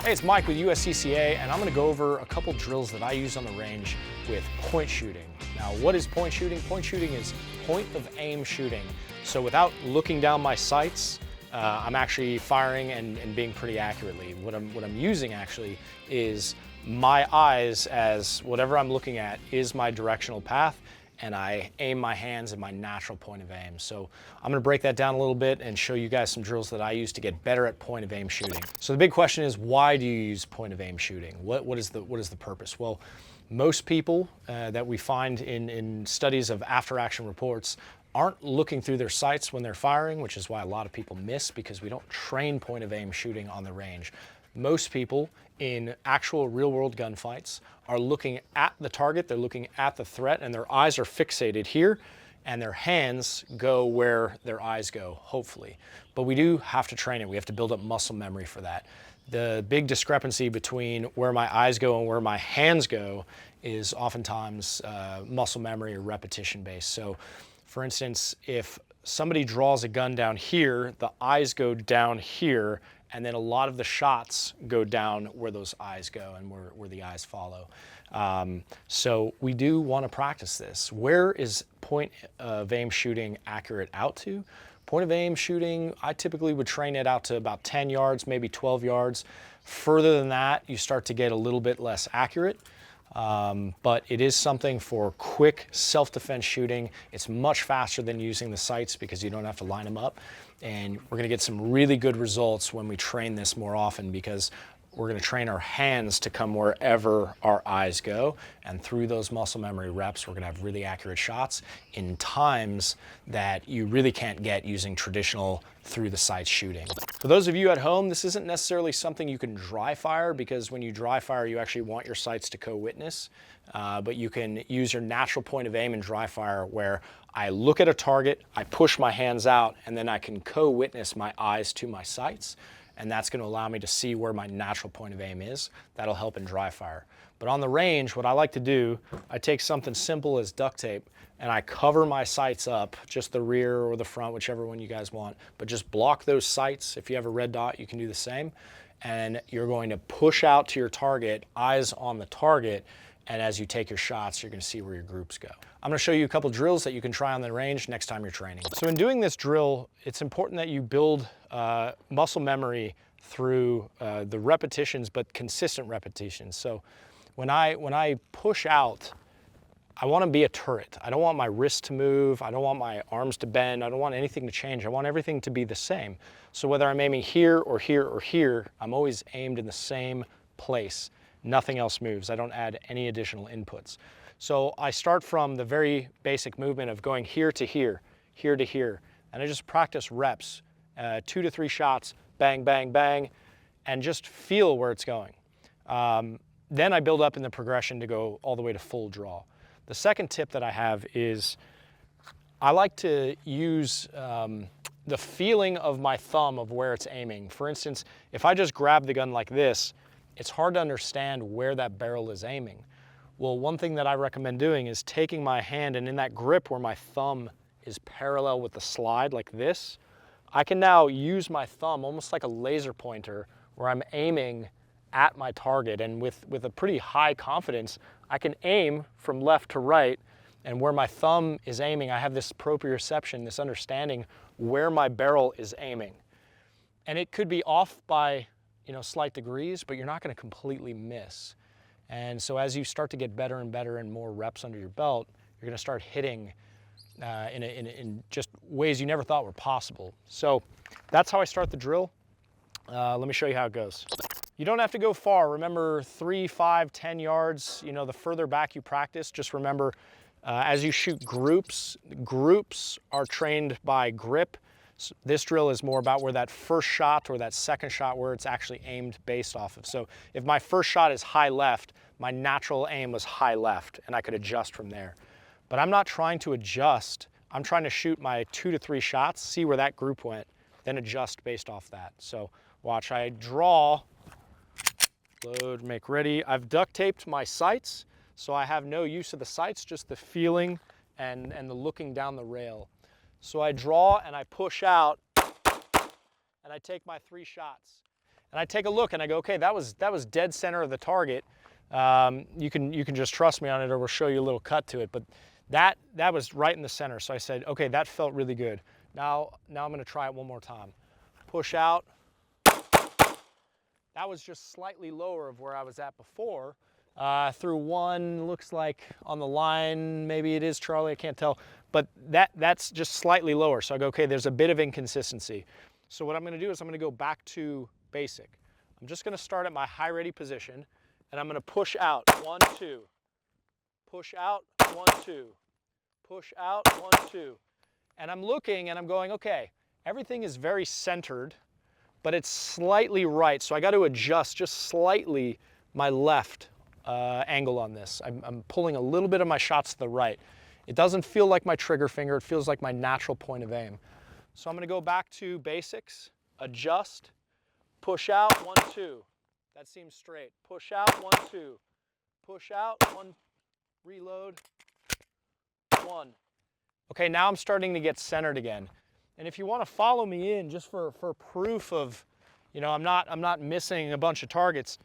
Hey, it's Mike with USCCA, and I'm going to go over a couple drills that I use on the range with point shooting. Now, what is point shooting? Point shooting is point of aim shooting. So without looking down my sights, I'm actually firing and being pretty accurately. What I'm using actually is my eyes as whatever I'm looking at is my directional path, and I aim my hands at my natural point of aim. So I'm gonna break that down a little bit and show you guys some drills that I use to get better at point of aim shooting. So the big question is, why do you use point of aim shooting? What is the purpose? Well, most people that we find in studies of after action reports aren't looking through their sights when they're firing, which is why a lot of people miss, because we don't train point of aim shooting on the range. Most people in actual real world gunfights are looking at the target, they're looking at the threat, and their eyes are fixated here, and their hands go where their eyes go, hopefully. But we do have to train it. We have to build up muscle memory for that. The big discrepancy between where my eyes go and where my hands go is oftentimes muscle memory or repetition based. So for instance, if somebody draws a gun down here, the eyes go down here, and then a lot of the shots go down where those eyes go and where the eyes follow. So we do want to practice this. Where is point of aim shooting accurate out to? Point of aim shooting, I typically would train it out to about 10 yards, maybe 12 yards. Further than that, you start to get a little bit less accurate. But it is something for quick self-defense shooting. It's much faster than using the sights because you don't have to line them up. And we're gonna get some really good results when we train this more often, because we're gonna train our hands to come wherever our eyes go. And through those muscle memory reps, we're gonna have really accurate shots in times that you really can't get using traditional through the sights shooting. For those of you at home, this isn't necessarily something you can dry fire, because when you dry fire, you actually want your sights to co-witness. But you can use your natural point of aim in dry fire, where I look at a target, I push my hands out, and then I can co-witness my eyes to my sights. And that's going to allow me to see where my natural point of aim is. That'll help in dry fire. But on the range, what I like to do, I take something simple as duct tape, and I cover my sights up, just the rear or the front, whichever one you guys want, but just block those sights. If you have a red dot, you can do the same. And you're going to push out to your target, eyes on the target, and as you take your shots, you're going to see where your groups go. I'm going to show you a couple drills that you can try on the range next time you're training. So in doing this drill, it's important that you build muscle memory through the repetitions, but consistent repetitions. So when I push out, I want to be a turret. I don't want my wrist to move. I don't want my arms to bend. I don't want anything to change. I want everything to be the same. So whether I'm aiming here or here or here, I'm always aimed in the same place. Nothing else moves. I don't add any additional inputs. So I start from the very basic movement of going here to here, here to here, and I just practice reps, 2 to 3 shots, bang, bang, bang, and just feel where it's going. Then I build up in the progression to go all the way to full draw. The second tip that I have is I like to use the feeling of my thumb of where it's aiming. For instance, if I just grab the gun like this, it's hard to understand where that barrel is aiming. Well, one thing that I recommend doing is taking my hand, and in that grip where my thumb is parallel with the slide like this, I can now use my thumb almost like a laser pointer, where I'm aiming at my target, and with a pretty high confidence, I can aim from left to right, and where my thumb is aiming, I have this proprioception, this understanding where my barrel is aiming. And it could be off by slight degrees, but you're not going to completely miss. And so as you start to get better and better and more reps under your belt, you're going to start hitting in just ways you never thought were possible. So that's how I start the drill. Let me show you how it goes. You don't have to go far. Remember, 3, 5, 10 yards. The further back you practice, just remember, as you shoot groups are trained by grip. So this drill is more about where that first shot or that second shot, where it's actually aimed based off of. So if my first shot is high left, my natural aim was high left, and I could adjust from there. But I'm not trying to adjust. I'm trying to shoot my 2 to 3 shots, see where that group went, then adjust based off that. So watch, I draw, load, make ready. I've duct taped my sights, so I have no use of the sights, just the feeling and the looking down the rail. So I draw and I push out, and I take my 3 shots. And I take a look and I go, okay, that was dead center of the target. You can just trust me on it, or we'll show you a little cut to it. But that was right in the center. So I said, okay, that felt really good. Now I'm going to try it one more time. Push out. That was just slightly lower of where I was at before. Through one, looks like on the line, maybe it is Charlie, I can't tell. But that's just slightly lower. So I go, okay, there's a bit of inconsistency. So what I'm going to do is I'm going to go back to basic. I'm just going to start at my high ready position, and I'm going to push out, 1, 2. Push out, 1, 2. Push out, 1, 2. And I'm looking and I'm going, okay, everything is very centered, but it's slightly right. So I got to adjust just slightly my left angle on this. I'm pulling a little bit of my shots to the right. It doesn't feel like my trigger finger. It feels like my natural point of aim. So I'm going to go back to basics, adjust, push out, 1, 2. That seems straight. Push out, 1, 2. Push out, 1, reload, 1. Okay, now I'm starting to get centered again. And if you want to follow me in just for proof of, you know, I'm not missing a bunch of targets,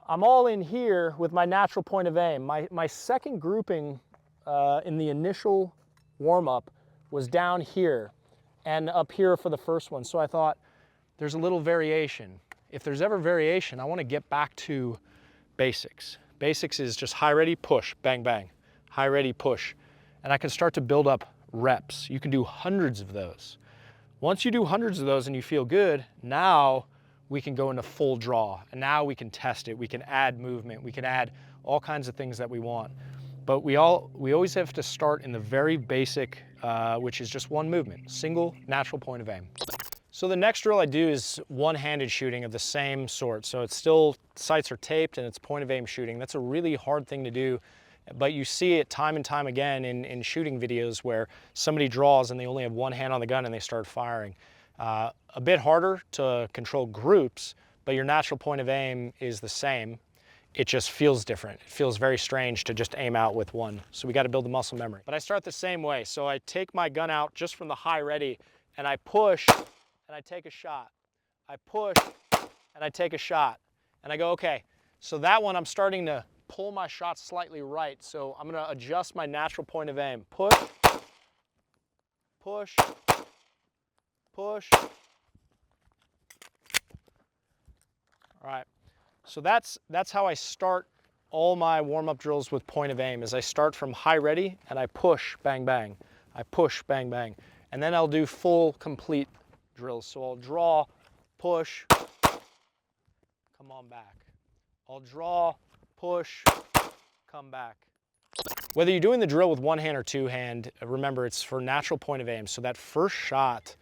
I'm all in here with my natural point of aim. My second grouping in the initial warm-up was down here and up here for the first one. So I thought, there's a little variation. If there's ever variation, I want to get back to basics. Basics is just high ready, push, bang, bang. High ready, push. And I can start to build up reps. You can do hundreds of those. Once you do hundreds of those and you feel good, now we can go into full draw. And now we can test it. We can add movement. We can add all kinds of things that we want. But we always have to start in the very basic, which is just one movement, single natural point of aim. So the next drill I do is one-handed shooting of the same sort. So it's still, sights are taped and it's point of aim shooting. That's a really hard thing to do. But you see it time and time again in shooting videos where somebody draws and they only have one hand on the gun and they start firing. A bit harder to control groups, but your natural point of aim is the same. It just feels different. It feels very strange to just aim out with one. So we got to build the muscle memory. But I start the same way. So I take my gun out just from the high ready and I push and I take a shot. I push and I take a shot. And I go, okay, so that one I'm starting to pull my shot slightly right. So I'm going to adjust my natural point of aim. Push, push, push. All right. So that's how I start all my warm-up drills with point of aim, is I start from high ready and I push, bang, bang. I push, bang, bang. And then I'll do full, complete drills. So I'll draw, push, come on back. I'll draw, push, come back. Whether you're doing the drill with one hand or two hand, remember it's for natural point of aim. So that first shot,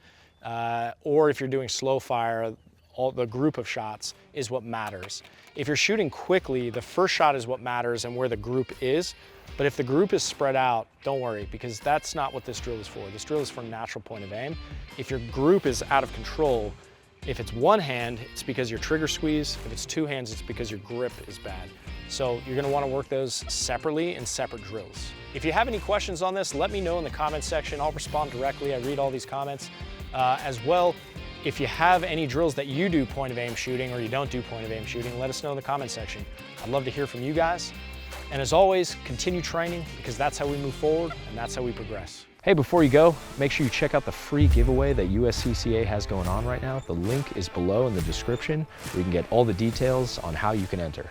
or if you're doing slow fire, all the group of shots is what matters. If you're shooting quickly, the first shot is what matters and where the group is. But if the group is spread out, don't worry, because that's not what this drill is for. This drill is for natural point of aim. If your group is out of control, if it's one hand, it's because your trigger squeeze. If it's two hands, it's because your grip is bad. So you're gonna wanna work those separately in separate drills. If you have any questions on this, let me know in the comments section. I'll respond directly. I read all these comments. As well, if you have any drills that you do point of aim shooting or you don't do point of aim shooting, let us know in the comment section. I'd love to hear from you guys. And as always, continue training, because that's how we move forward and that's how we progress. Hey, before you go, make sure you check out the free giveaway that USCCA has going on right now. The link is below in the description where you can get all the details on how you can enter.